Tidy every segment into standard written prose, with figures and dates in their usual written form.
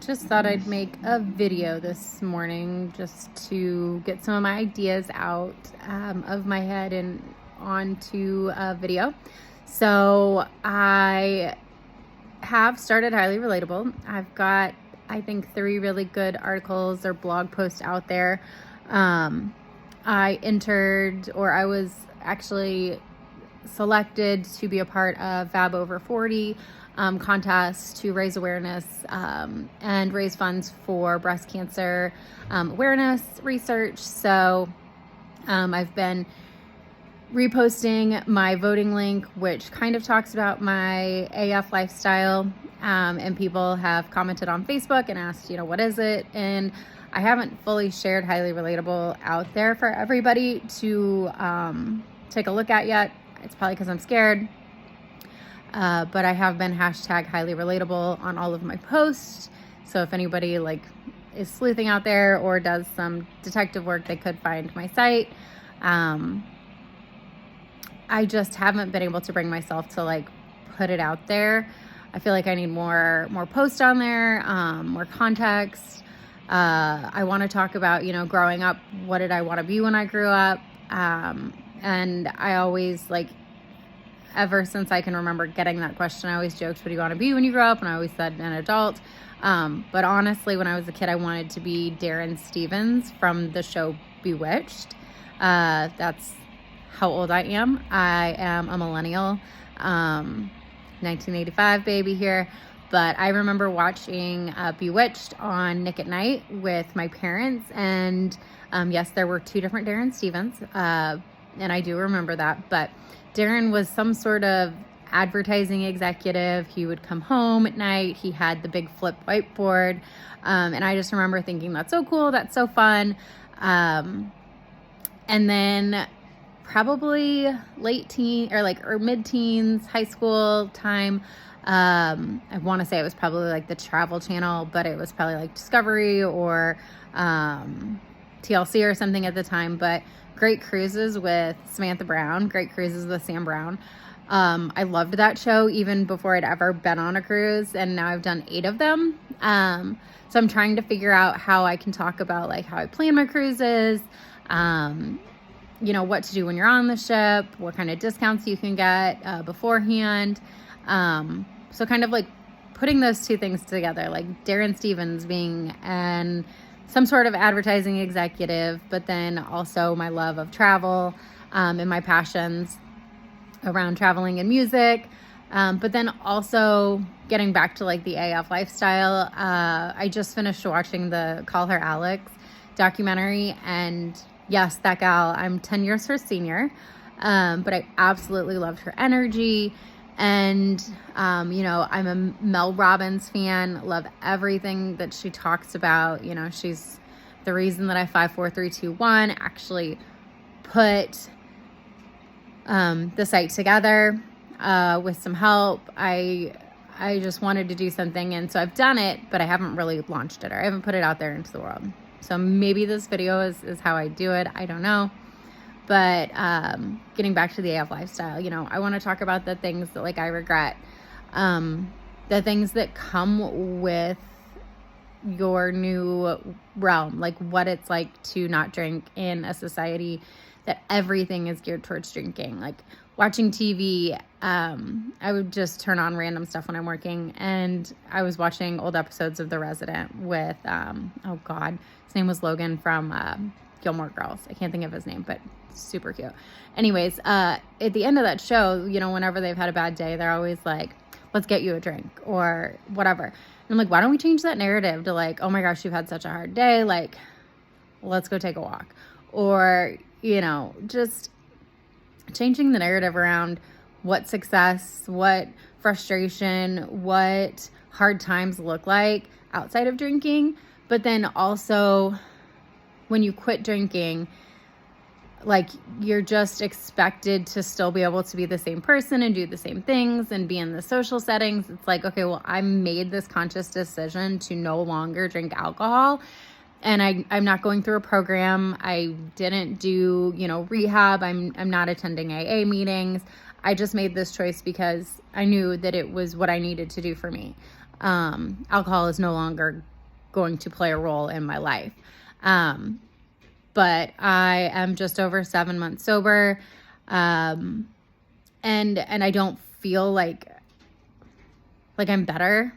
Just thought I'd make a video this morning just to get some of my ideas out of my head and onto a video. So I have started Highly Relatable. I've got, I think, 3 really good articles or blog posts out there. I was actually selected to be a part of Fab Over 40 contest to raise awareness and raise funds for breast cancer awareness research. So I've been reposting my voting link, which kind of talks about my AF lifestyle, and people have commented on Facebook and asked, what is it? And I haven't fully shared Highly Relatable out there for everybody to take a look at yet. It's probably because I'm scared. But I have been hashtag Highly Relatable on all of my posts. So if anybody is sleuthing out there or does some detective work, they could find my site. I just haven't been able to bring myself to put it out there. I feel like I need more posts on there, more context. I want to talk about, growing up, what did I want to be when I grew up? And I always ever since I can remember getting that question, I always joked, what do you want to be when you grow up? And I always said an adult. But honestly, when I was a kid, I wanted to be Darren Stevens from the show Bewitched. That's how old I am. I am a millennial, 1985 baby here. But I remember watching Bewitched on Nick at Night with my parents. And yes, there were 2 different Darren Stevens. And I do remember that. But Darren was some sort of advertising executive. He would come home at night. He had the big flip whiteboard. And I just remember thinking, that's so cool. That's so fun. And then probably late teen or mid-teens, high school time. I want to say it was probably the Travel Channel, but it was probably Discovery or TLC or something at the time. But Great Cruises with Samantha Brown, Great Cruises with Sam Brown. I loved that show even before I'd ever been on a cruise, and now I've done 8 of them. So I'm trying to figure out how I can talk about how I plan my cruises, what to do when you're on the ship, what kind of discounts you can get beforehand. So kind of putting those 2 things together, Darren Stevens being some sort of advertising executive, but then also my love of travel and my passions around traveling and music. But then also getting back to the AF lifestyle. I just finished watching the Call Her Alex documentary, and yes, that gal, I'm 10 years her senior, but I absolutely loved her energy. And, I'm a Mel Robbins fan, love everything that she talks about. She's the reason that I 5, 4, 3, 2, 1 actually put the site together with some help. I just wanted to do something, and so I've done it, but I haven't really launched it, or I haven't put it out there into the world. So maybe this video is how I do it. I don't know. But getting back to the AF lifestyle, I want to talk about the things that I regret, the things that come with your new realm, what it's like to not drink in a society that everything is geared towards drinking. Watching TV, I would just turn on random stuff when I'm working, and I was watching old episodes of The Resident with, his name was Logan from Gilmore Girls. I can't think of his name, but super cute. Anyways, at the end of that show, whenever they've had a bad day, they're always let's get you a drink or whatever. And I'm why don't we change that narrative to oh my gosh, you've had such a hard day. Let's go take a walk. Or, just changing the narrative around what success, what frustration, what hard times look like outside of drinking. But then also, when you quit drinking, you're just expected to still be able to be the same person and do the same things and be in the social settings. It's okay, well, I made this conscious decision to no longer drink alcohol, and I'm not going through a program. I didn't do, rehab. I'm not attending AA meetings. I just made this choice because I knew that it was what I needed to do for me. alcohol is no longer going to play a role in my life. But I am just over 7 months sober. And I don't feel like I'm better.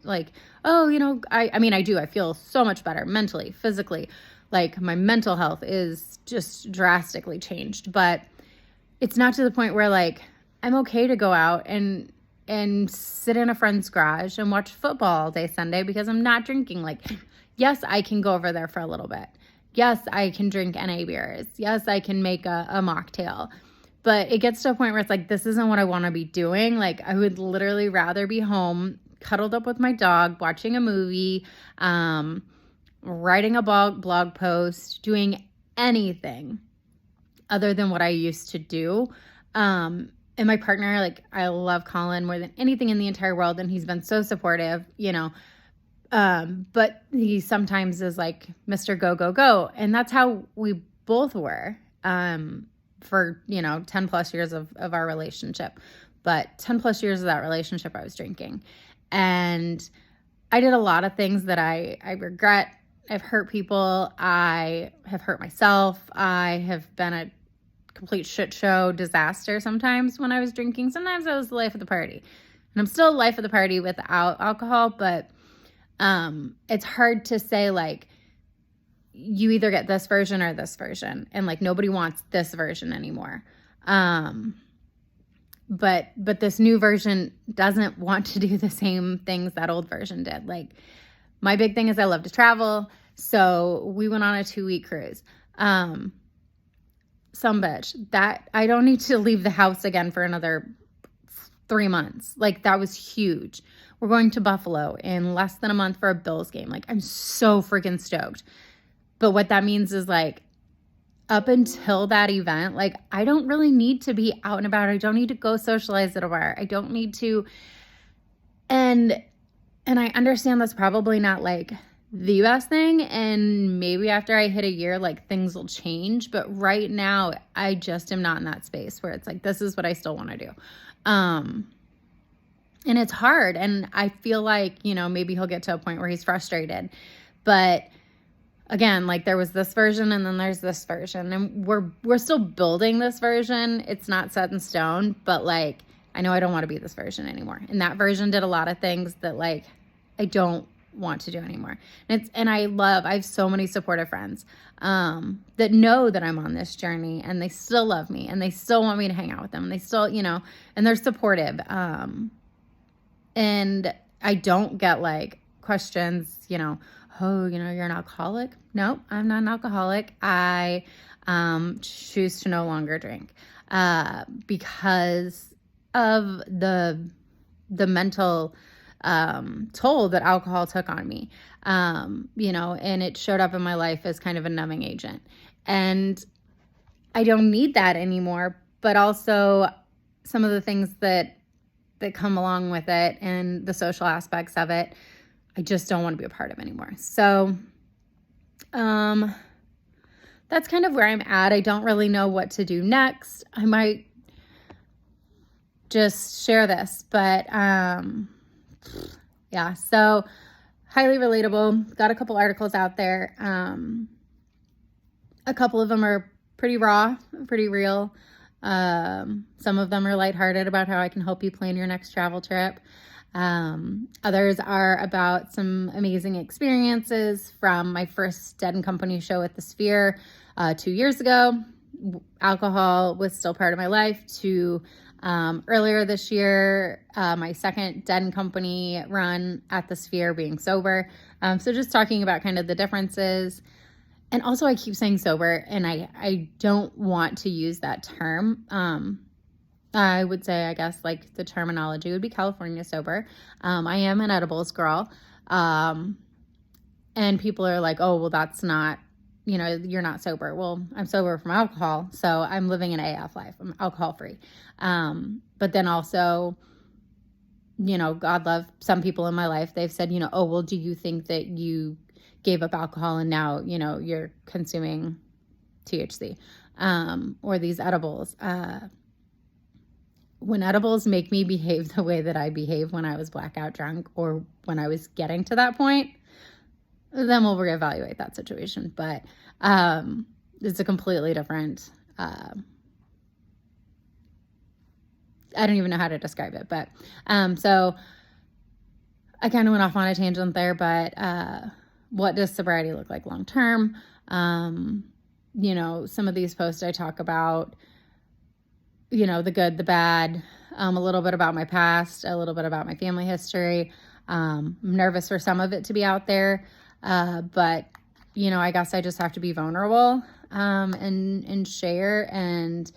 Like, oh, I mean, I do. I feel so much better mentally, physically. Like, my mental health is just drastically changed. But it's not to the point where, like, I'm okay to go out and sit in a friend's garage and watch football all day Sunday because I'm not drinking. Like, yes, I can go over there for a little bit. Yes, I can drink NA beers. Yes, I can make a mocktail. But it gets to a point where it's like, this isn't what I want to be doing. Like, I would literally rather be home, cuddled up with my dog, watching a movie, writing a blog post, doing anything other than what I used to do. And my partner, like, I love Colin more than anything in the entire world, and he's been so supportive, but he sometimes is like, Mr. Go, go, go. And that's how we both were for, 10 plus years of our relationship. But 10 plus years of that relationship, I was drinking. And I did a lot of things that I regret. I've hurt people. I have hurt myself. I have been a complete shit show disaster sometimes when I was drinking. Sometimes I was the life of the party. And I'm still the life of the party without alcohol, but it's hard to say, like, you either get this version or this version, and like nobody wants this version anymore. But this new version doesn't want to do the same things that old version did. Like, my big thing is I love to travel. So we went on a 2-week cruise. Some bitch that I don't need to leave the house again for another 3 months. Like, that was huge. We're going to Buffalo in less than a month for a Bills game. Like, I'm so freaking stoked. But what that means is, like, up until that event, like, I don't really need to be out and about. I don't need to go socialize at a bar. I don't need to. And I understand that's probably not, like, the best thing. And maybe after I hit a year, like, things will change. But right now, I just am not in that space where it's like, this is what I still want to do. And it's hard. And I feel like, maybe he'll get to a point where he's frustrated. But again, like, there was this version and then there's this version, and we're still building this version. It's not set in stone, but, like, I know I don't want to be this version anymore. And that version did a lot of things that, like, I don't want to do anymore. And I have so many supportive friends that know that I'm on this journey, and they still love me, and they still want me to hang out with them. And they still, and they're supportive. And I don't get, like, questions, oh, you're an alcoholic. No, I'm not an alcoholic. I choose to no longer drink because of the mental toll that alcohol took on me, and it showed up in my life as kind of a numbing agent. And I don't need that anymore, but also some of the things that come along with it and the social aspects of it, I just don't want to be a part of anymore. So that's kind of where I'm at. I don't really know what to do next. I might just share this, but yeah, so Highly Relatable, got a couple articles out there. A couple of them are pretty raw, pretty real. Some of them are lighthearted about how I can help you plan your next travel trip. Others are about some amazing experiences from my first Dead and Company show at the Sphere 2 years ago. Alcohol was still part of my life, to earlier this year, my second Dead and Company run at the Sphere, being sober. So just talking about kind of the differences. And also, I keep saying sober, and I don't want to use that term. I would say, I guess, like, the terminology would be California sober. I am an edibles girl. And people are like, oh, well, that's not, you're not sober. Well, I'm sober from alcohol, so I'm living an AF life. I'm alcohol free. But then also, God love some people in my life. They've said, oh, well, do you think that you gave up alcohol and now, you're consuming THC, or these edibles? when edibles make me behave the way that I behaved when I was blackout drunk or when I was getting to that point, then we'll reevaluate that situation. But it's a completely different, I don't even know how to describe it. But so I kind of went off on a tangent there, but what does sobriety look like long term? Some of these posts I talk about, the good, the bad, a little bit about my past, a little bit about my family history. I'm nervous for some of it to be out there. But, I guess I just have to be vulnerable and share. And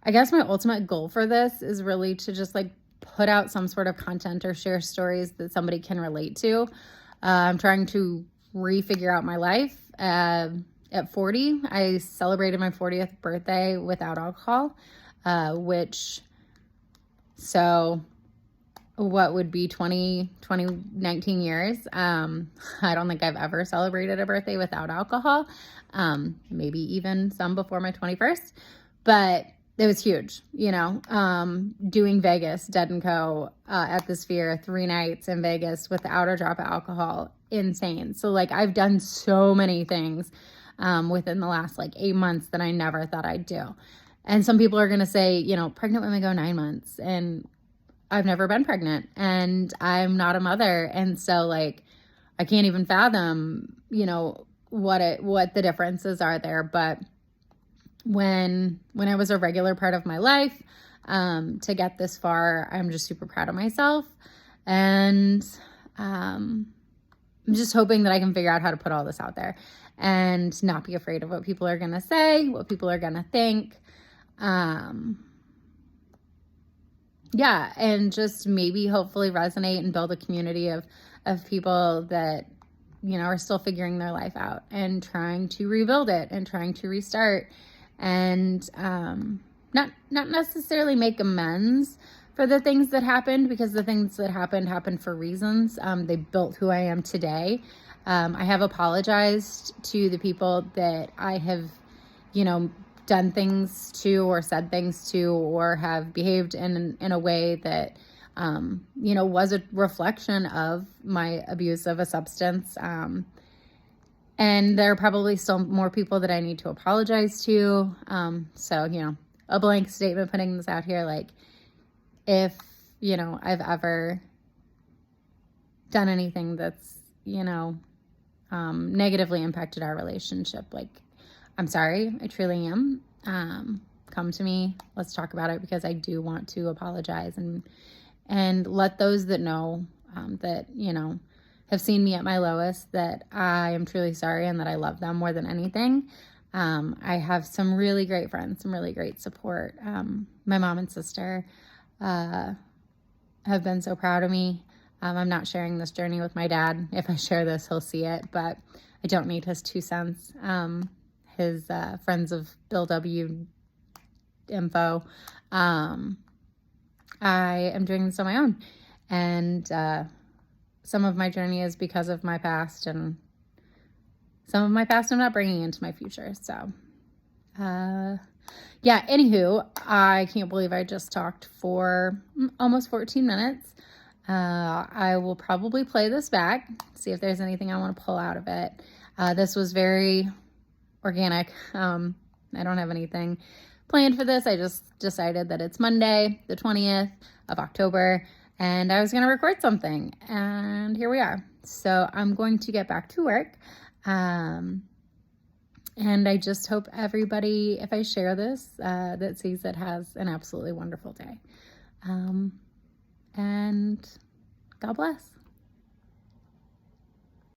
I guess my ultimate goal for this is really to just like put out some sort of content or share stories that somebody can relate to. I'm trying to refigure out my life. At 40, I celebrated my 40th birthday without alcohol. What would be 19 years. I don't think I've ever celebrated a birthday without alcohol. Maybe even some before my 21st, but it was huge, doing Vegas, Dead & Co, at the Sphere, 3 nights in Vegas without a drop of alcohol. Insane. So like I've done so many things, within the last 8 months that I never thought I'd do. And some people are going to say, pregnant women go 9 months, and I've never been pregnant and I'm not a mother. And so I can't even fathom, what the differences are there. But when I was a regular part of my life, to get this far, I'm just super proud of myself. And, I'm just hoping that I can figure out how to put all this out there and not be afraid of what people are going to say, what people are going to think. And just maybe hopefully resonate and build a community of people that, are still figuring their life out and trying to rebuild it and trying to restart and, not necessarily make amends for the things that happened, because the things that happened for reasons. They built who I am today. I have apologized to the people that I have, done things to or said things to or have behaved in a way that, was a reflection of my abuse of a substance. And there are probably still more people that I need to apologize to. So, a blank statement putting this out here, if, I've ever done anything that's, negatively impacted our relationship, I'm sorry, I truly am. Come to me, let's talk about it, because I do want to apologize and let those that know, that, have seen me at my lowest, that I am truly sorry and that I love them more than anything. I have some really great friends, some really great support. My mom and sister have been so proud of me. I'm not sharing this journey with my dad. If I share this, he'll see it, but I don't need his 2 cents. His Friends of Bill W. info. I am doing this on my own. And some of my journey is because of my past, and some of my past I'm not bringing into my future. So, anywho, I can't believe I just talked for almost 14 minutes. I will probably play this back, see if there's anything I want to pull out of it. This was very organic. I don't have anything planned for this. I just decided that it's Monday, the 20th of October, and I was going to record something, and here we are. So I'm going to get back to work. And I just hope everybody, if I share this, that sees it, has an absolutely wonderful day. And God bless.